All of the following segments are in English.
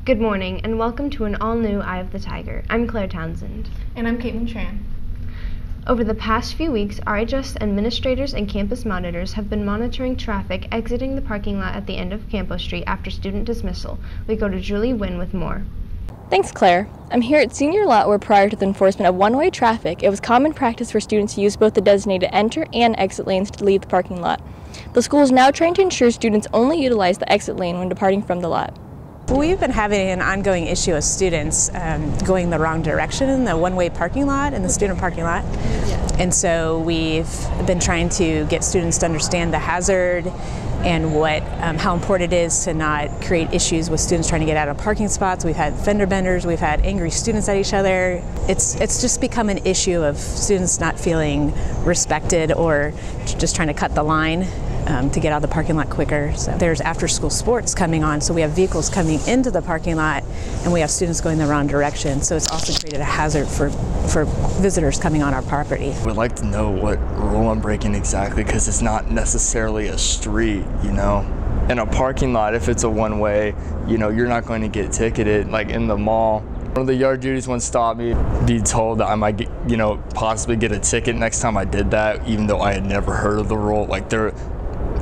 Good morning and welcome to an all-new Eye of the Tiger. I'm Claire Townsend. And I'm Caitlin Tran. Over the past few weeks, RHS administrators and campus monitors have been monitoring traffic exiting the parking lot at the end of Campo Street after student dismissal. We go to Julie Wynn with more. Thanks, Claire. I'm here at Senior Lot where prior to the enforcement of one-way traffic, it was common practice for students to use both the designated enter and exit lanes to leave the parking lot. The school is now trying to ensure students only utilize the exit lane when departing from the lot. We've been having an ongoing issue with students going the wrong direction in the one-way parking lot, in the student parking lot. And so we've been trying to get students to understand the hazard and how important it is to not create issues with students trying to get out of parking spots. We've had fender benders, we've had angry students at each other. It's just become an issue of students not feeling respected or just trying to cut the line to get out of the parking lot quicker. So there's after-school sports coming on, so we have vehicles coming into the parking lot and we have students going the wrong direction. So it's also created a hazard for visitors coming on our property. We'd like to know what rule I'm breaking exactly because it's not necessarily a street, you know. In a parking lot, if it's a one-way, you know, you're not going to get ticketed like in the mall. One of the yard duties once stopped me, be told that I might get, you know, possibly get a ticket next time I did that, even though I had never heard of the rule. Like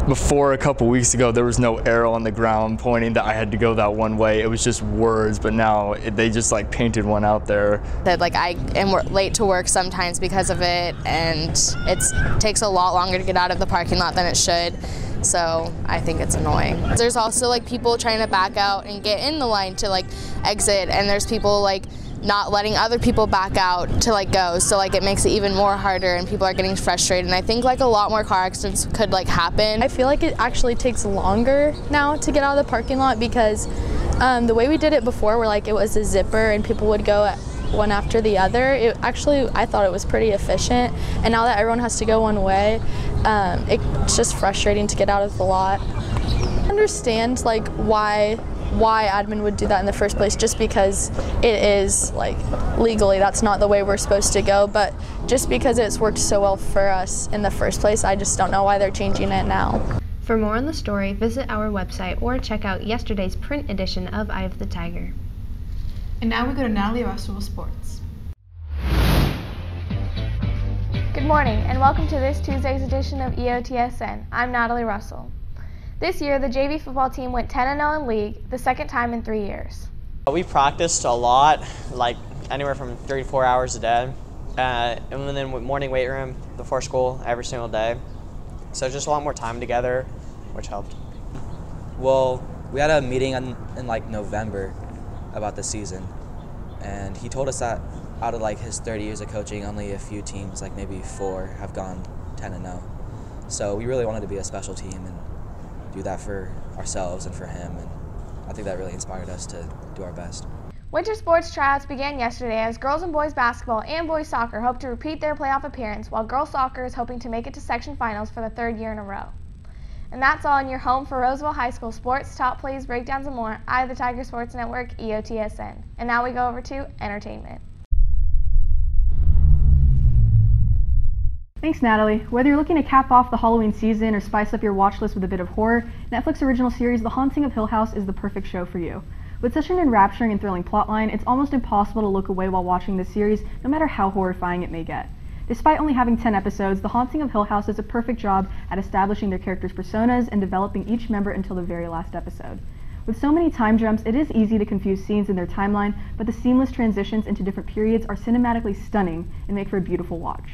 before a couple weeks ago, there was no arrow on the ground pointing that I had to go that one way. It was just words, but now they just like painted one out there. That like I am late to work sometimes because of it, and it takes a lot longer to get out of the parking lot than it should. So I think it's annoying. There's also like people trying to back out and get in the line to like exit, and there's people like not letting other people back out to like go, so like it makes it even more harder and people are getting frustrated, and I think like a lot more car accidents could like happen. I feel like it actually takes longer now to get out of the parking lot because the way we did it before where like it was a zipper and people would go one after the other, I thought it was pretty efficient, and now that everyone has to go one way, it's just frustrating to get out of the lot. I understand like why admin would do that in the first place, just because it is like legally that's not the way we're supposed to go, but just because it's worked so well for us in the first place, I just don't know why they're changing it now. For more on the story, visit our website or check out yesterday's print edition of Eye of the Tiger. And now we go to Natalie Russell with sports. Good morning and welcome to this Tuesday's edition of EOTSN. I'm Natalie Russell. This year, the JV football team went 10-0 in league, the second time in 3 years. We practiced a lot, like anywhere from 3 to 4 hours a day, and then with morning weight room before school every single day. So just a lot more time together, which helped. Well, we had a meeting in like November about the season, and he told us that out of like his 30 years of coaching, only a few teams, like maybe 4, have gone 10-0. So we really wanted to be a special team and do that for ourselves and for him, and I think that really inspired us to do our best. Winter sports tryouts began yesterday as girls and boys basketball and boys soccer hope to repeat their playoff appearance, while girls soccer is hoping to make it to section finals for the 3rd year in a row. And that's all in your home for Roseville High School sports, top plays, breakdowns, and more. Eye of the Tiger Sports Network, EOTSN. And now we go over to entertainment. Thanks, Natalie. Whether you're looking to cap off the Halloween season or spice up your watch list with a bit of horror, Netflix original series The Haunting of Hill House is the perfect show for you. With such an enrapturing and thrilling plotline, it's almost impossible to look away while watching this series, no matter how horrifying it may get. Despite only having 10 episodes, The Haunting of Hill House does a perfect job at establishing their characters' personas and developing each member until the very last episode. With so many time jumps, it is easy to confuse scenes in their timeline, but the seamless transitions into different periods are cinematically stunning and make for a beautiful watch.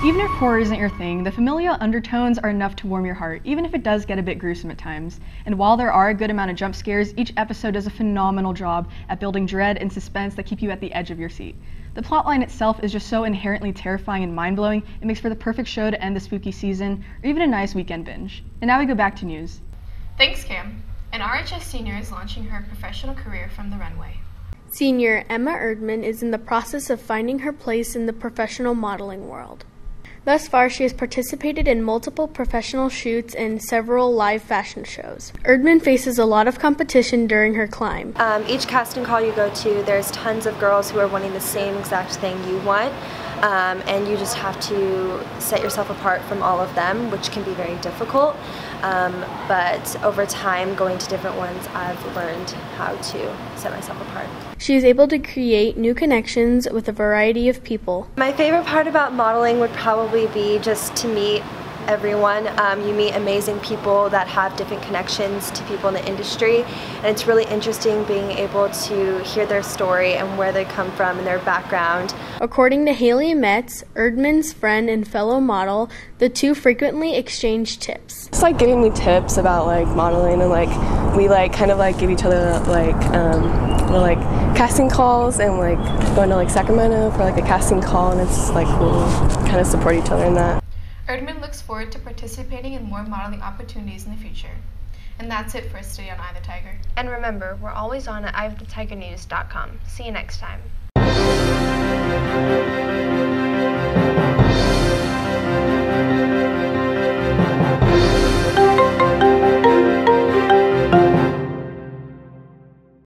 Even if horror isn't your thing, the familial undertones are enough to warm your heart, even if it does get a bit gruesome at times. And while there are a good amount of jump scares, each episode does a phenomenal job at building dread and suspense that keep you at the edge of your seat. The plotline itself is just so inherently terrifying and mind-blowing, it makes for the perfect show to end the spooky season, or even a nice weekend binge. And now we go back to news. Thanks, Cam. An RHS senior is launching her professional career from the runway. Senior Emma Erdman is in the process of finding her place in the professional modeling world. Thus far, she has participated in multiple professional shoots and several live fashion shows. Erdman faces a lot of competition during her climb. Each casting call you go to, there's tons of girls who are wanting the same exact thing you want. And you just have to set yourself apart from all of them, which can be very difficult. But over time, going to different ones, I've learned how to set myself apart. She is able to create new connections with a variety of people. My favorite part about modeling would probably be just to meet everyone. You meet amazing people that have different connections to people in the industry, and it's really interesting being able to hear their story and where they come from and their background. According to HAILEY Metz, Erdman's friend and fellow model, the two frequently exchange tips. It's like giving me tips about like modeling, and like we like kind of like give each other like casting calls, and like going to like Sacramento for like a casting call, and it's like cool, kind of support each other in that. Erdman looks forward to participating in more modeling opportunities in the future. And that's it for us today on Eye of the Tiger. And remember, we're always on at eyeofthetigernews.com. See you next time.